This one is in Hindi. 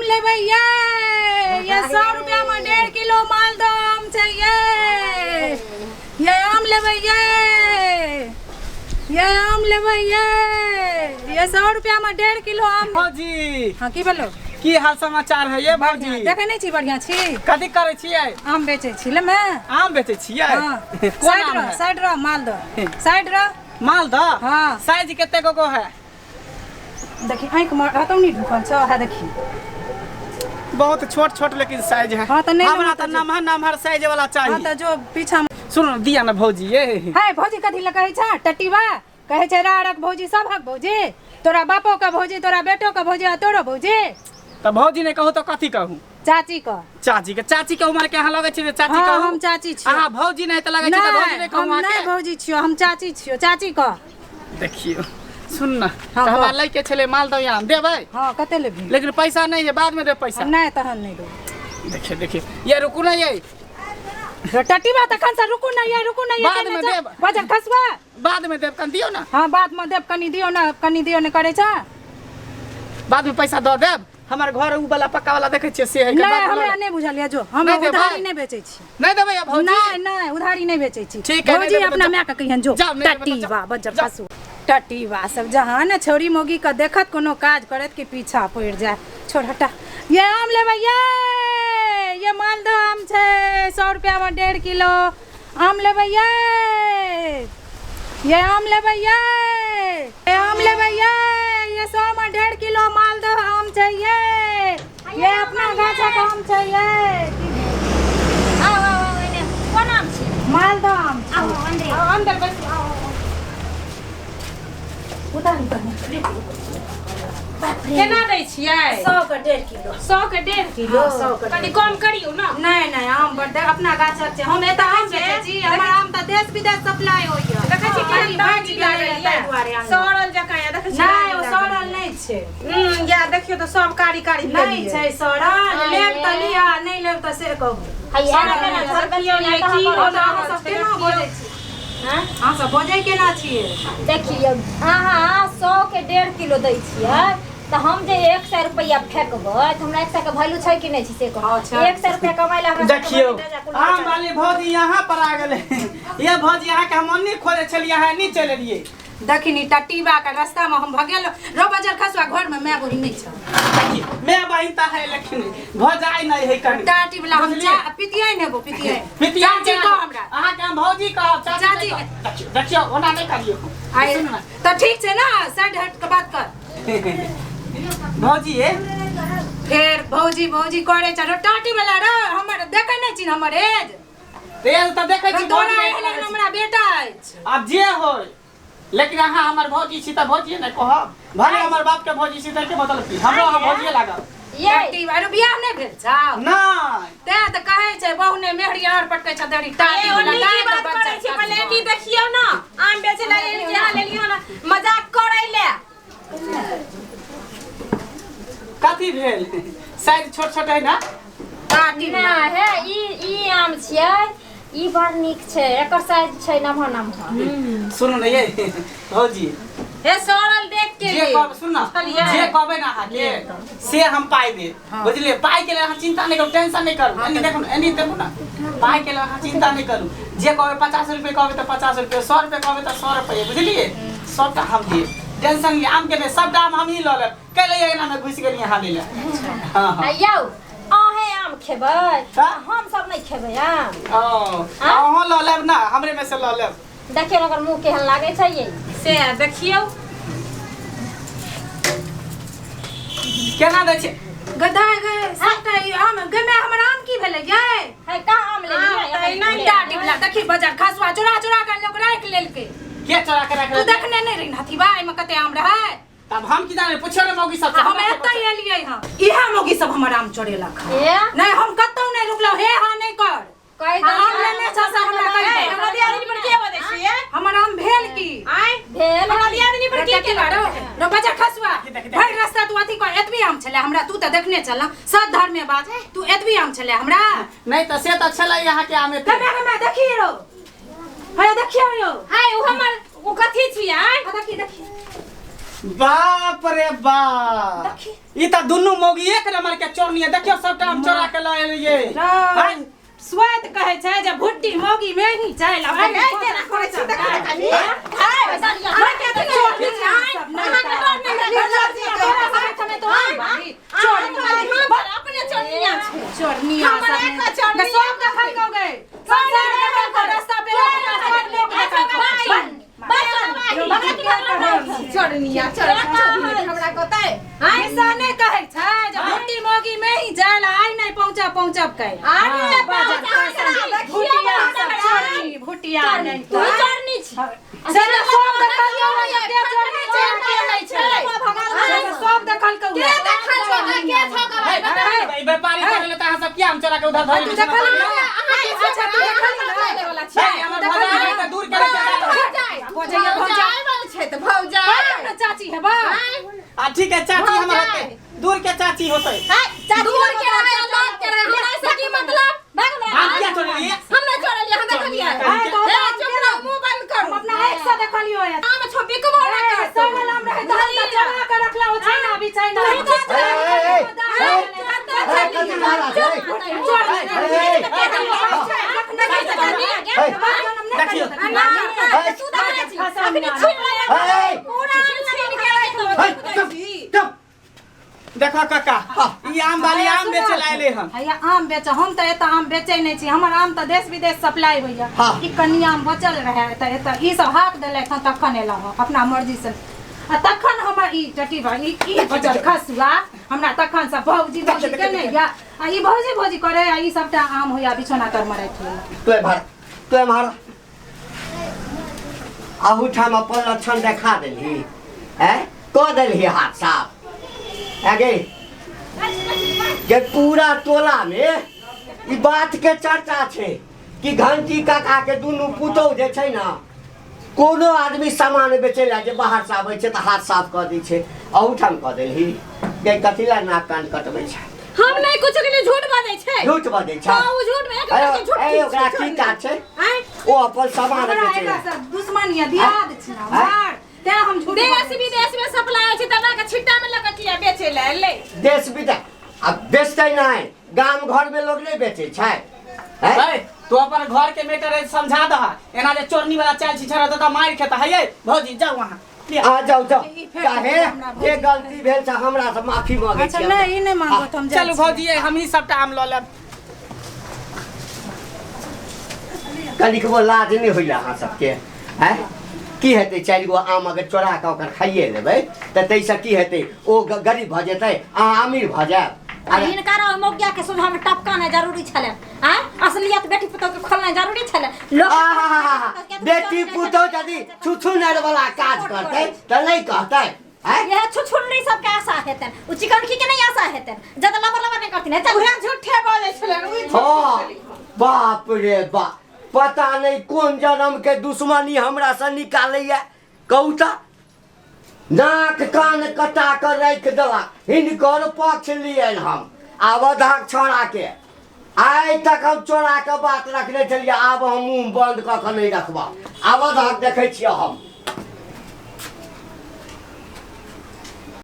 लेबै ये 100 रुपया में 1.5 किलो मालदह आम चाहिए। ये आम लेबै ये आम लेबै ये 100 रुपया में 1.5 किलो आम। भौजी हाँ की बोलो की हाल समाचार है ये भौजी? देखे नहीं छी बढ़िया छी। कथी करे छियै? आम बेचे छी ले मैं। आम बेचे छियै? हाँ। कोन आम है? साइड रो मालदह साइड रो मालदह। हाँ। साइज केते को है? देखी आंख में रहतो नहीं ढुकल छ है देखी बहुत छोट छोट लेकिन साइज है। हाँ तो नहीं हमरा तो नमहर साइज वाला चाहिए। हाँ तो जो पीछा सुनो दिया ना भौजी ये है भौजी कथी ल कहै छ टट्टीवा कहै छै रारक भौजी सभक भौजी तोरा बापो का भौजी तोरा बेटो का भौजी आ तोरो भौजी। तो भौजी ने कहू तो कथी कहू? चाची का चाची के उम्र के अहाँ लगे छै चाची हाँ, कहू? हम चाची छी। अहाँ भौजी नहीं तो लगे छै भौजी ने कहू? हम नहीं भौजी छियो हम चाची छियो चाची का। देखियो सुन ना हाँ, हमरा लइके छले मालदह आम देबै? हां कते लेबी? लेकिन पैसा नहीं है बाद में दे पैसा। नहीं तहन नहीं दो। देखिए ये रुकू ना ये टट्टीवा तखन से रुकू ना ये बाद में देब। वजन खसवा बाद में देब कन दियो ना। हां बाद में देब कनी दियो ना करे छ बाद में पैसा दो देब। हमर घर उ वाला पक्का वाला देखे छियै से है के नहीं बाद हमरा नहीं बुझलिया जो हम उधारी नहीं बेचै छी। नहीं देबै या भौजी? नहीं उधारी नहीं बेचै छी। ठीक है भौजी अपना माय का कहियन जो टट्टीवा बजर फसु टट्टीवा सब जहां न छोरी मोगी का देखत कोनो काज करत के पीछा पड़ जाए। छोड़ हटा ये आम लेबै ये मालदह आम छै 100 रुपया में 1.5 किलो आम लेबै ये आम लेबै ये आम लेबै ये 100 में 1.5 किलो मालदह आम चाहिए। ये अपना गाछा का आम चाहिए। कोन आम छी? मालदह आम अंदर बस केना दै छियै? 100 का 1.5 किलो 100 के 1.5 किलो। हाँ, 100 के कनी कम करियो ना। नहीं आम बड़ अपना गाछक छै हम एता आम बेचै छी। हमर आम त देश विदेश सप्लाई होइया। देखै छी केहन बाजी लागैया सड़ल जकां या देखै छी? नहीं ओ सड़ल नहीं छै। या देखियो तो सब कारी नहीं छै सड़ल लेब त लिया नहीं लेब त से कहू। सड़ल केना देखियो ये की होला अहाँ सब केना बोलै छी? हां अहाँ सब बोझै केना छियै? देखियो अहाँ 100 के 1.5 किलो दै छियै तो हम जे 100 रुपया फेकबै तो हमरा 100 के वैल्यू छै कि नहीं छै से कहू। 100 रुपया कमाइला हमरा देखियो आम वाली भौजी यहाँ पर आ गेले। ये भौजी यहाँ के हम अन्नी खोले छलिए यहाँ नहीं चले रहिए। देखिनी टट्टीवा का रास्ता में हम भगेलो रो बजर खसवा घर में मैं बहिन नहीं छ। मैं बहिन ता है लेकिन भौजाई नहीं है कनी टाटी वाला हम पितियै नेबो पितियै चाची को हमरा अहाँ के हम भौजी कहब चाची देखियो ओना नहीं करियो। आइ त ठीक छै ना साइड हट के बात कर। भौजी है फिर भौजी करे छ रो टाटी वाला रो हमर देखे नहीं छी हमर एज तेल त देखे छी तोरा एहन हमरा बेटा अछि। अब जे होय लेकिन अहाँ हमर भौजी छी त भौजी ने कहब भले हमर बाप के भौजी छी त के मतलब की हमरो अहाँ भौजी लागब। ये टाटी बियाह नहीं भेल छ? नहीं ते त कहै छै बहु ने मेहरी आर पटकै छ दरी टाटी वाला की बात करै छी? पहले एटी देखियो ना आम बेचे ला यहाँ ले लियो ना मजाक करै ले। कथी भेल साइज छोट छोट है ना? टाटी ना है ई आम छियै ई बड़ नीक छै एकर साइज छै नमहर। सुनु न ये भौजी हे सड़ल देख के जे कहब सुन ना जे कहबे ना अहाँ के से हम पाई दे बुझलिए। पाई के लिए अहाँ चिंता नहीं करू टेंशन नहीं करू। एनी देखू एनी देखू ना पाई के लिए अहाँ चिंता नहीं करू। जे कहबे 50 रुपए कहबे तो 50 रुपए 100 रुपए कहबे तो 100 रुपए बुझलिए। सबटा हम देब टेंशन ये आम के नहीं सब दाम हम ही ल लेब। कल ये ना में घुस गेली यहाँ ले ले। हां हां यौ अहे आम खेबै हम सब नहीं खेबै आम। अहाँ ल लेब ना हमरे में से ल लेब। देखियो ओकर मुंह केहन लागे छै ये से देखियो केना दै छै? गधा गए सबटा आम गमे हमर आम की भेलै ये? है का आम ले लिया नहीं टाटी वाला देखी बजार खसवा चोरा के लोग राख लेलके। के चोरा के रख तू देखने नहीं रही हथीबा में कते आम रहे? तब हम की जाने पूछो रे मौगी सब हम एतै एलियै हां इहा मौगी सब हमर आम चोरेलक। नहीं हम कतौ नहीं रुकलौ हे हां नहीं कर कहि दे हम लेने छ सब हमरा कहि दे हमरा दियादनी पर के बदै छियै? हमर आम भेल की आइ भेल हमरा दियादनी पर के बारो रो बजा खसवा भाई रास्ता तू अथी कर एतबी आम छले हमरा तू त देखने चल सद धर में बात तू एतबी आम छले हमरा नहीं त से त छले यहाँ के आम एते मैं देखी रो हाय देखियो यो हाय ओ हमर ओ कथि छियै? देखी बाप रे बाप ई त दुनु मौगी एक नंबर के चोरनी है। देखियो सबटा हम चोरा के लाए लिए। स्वाद कहे छै जे भुट्टी मोगी में ही चाइल आबै केना करे छी त कनी हाय मैं के चोरनी सब अपने चोरनिया चोरनिया सब सब देखल गए सब रास्ता पे चोरनिया हमरा कहतै ऐसा नहीं कहे छै जे भुट्टी मोगी में ही जाइल आई नहीं पहुंचब कहे भुटिया नहीं तू चोरनी छी चलो सब देखल के चोरनी छै सब देखल के के देखल के ठोकर व्यापारी करले त अहाँ सब किया हम चोरा के उधर धरि देखल अच्छा तू देखल ना वाला छै हमर भौजाई त दूर करे भौजाई छै त भौजाई चाची है बा आ ठीक है चाची हमर होते दूर के चाची होते चाची दूर के रहे लोग के रहे हमरा से की मतलब भाग ना हम क्या चोरी लिए हमने चोरी लिए हम देखलिए चुप रहो मुंह बंद कर अपना एक से देखलियो है हम छोपी को बोल रहा सब नाम रहे तो चला के रखला हो छै ना अभी छै ना देखो काका ई आम वाली आम बेचे लायले हम हैया आम बेच हम त एता आम बेचै नै छी हमर आम त देश विदेश सप्लाई होइया ई कनी आम बचल रहे त एता ई सब हाथ देले तखन एला अपना मर्जी से आ तखन हमर ई टटी भाई ई बचल खसुआ हमरा तखन से भौजी भौजी केने या आ ई भौजी करे आ ई सबटा आम होइया बिछोना तर मरै छै तो मार आहू ठाम अपन लक्षण देखा देली हैं क देली हाथ साफ आगे के पूरा टोला में ई बात के चर्चा छै कि घंटी काका के दुनू पुतौ जे छै ना कोनो आदमी सामान बेचे ला जे बाहर से आबै छै त हाथ साफ क दै छै आहू ठाम क देली के कथिला नाक कान कटबै छै हम नहीं कुछ के लिए झूठ बाजै छै झूठ बाजै छै हां वो झूठ में एक झूठ ए ओकरा की काज छै ओ अपन सामान हमरा बेचे एकरा से दुश्मनी है दियाद छै ना मार ते हम झूठ देश विदेश में सप्लाई होय छै तना के छिट्टा में लगा किया बेचे ले देश विदेश अब बेचते नहीं गांव घर में लोग नहीं बेचे छै अरे तू अपन घर के मैटर समझा दहा एना जे चोरनी वाला चाल छी छरा त मार खेता है भौजी जाओ वहां आ जाओ काहे ये गलती भेल छ हमरा से माफी मांगे अच्छा नहीं ई नहीं मांगो हम चलू भौजी हम ही सबटा आम ल लेब कनिक वो लाज नहीं होइला अहाँ सबके हैं की हेतै 4 गो आम अगर चोरा के ओकर खाइए लेबै त तैसे की हेतै ओ गरीब भ जेतै आ अमीर भ जाय अरे इनकार मोगिया के सुझाव में टपकाना जरूरी छले हैं असलियत बेटी पुतो के खोलना जरूरी छले लोग बेटी पुतो यदि छुछुनर वाला काज करतै त नहीं कहतै हैं यह छुछुन्नी सब के आशा हेतन उ चिकन की के नहीं आशा हेतन जद लबर नहीं करथिन त उहे झूठे बोलै छले हां बाप रे बाप पता नहीं कौन जन्म के दुश्मनी हमरा से निकालैया कहू त नाक कान कटा कर रख देला हिनकर पक्ष लिए हम अवधाक छोड़ा के आइ तक हम चोरा के बात रखने छलिए आब हम मुंह बंद क के नहीं रखबा अवधाक देखे छियै हम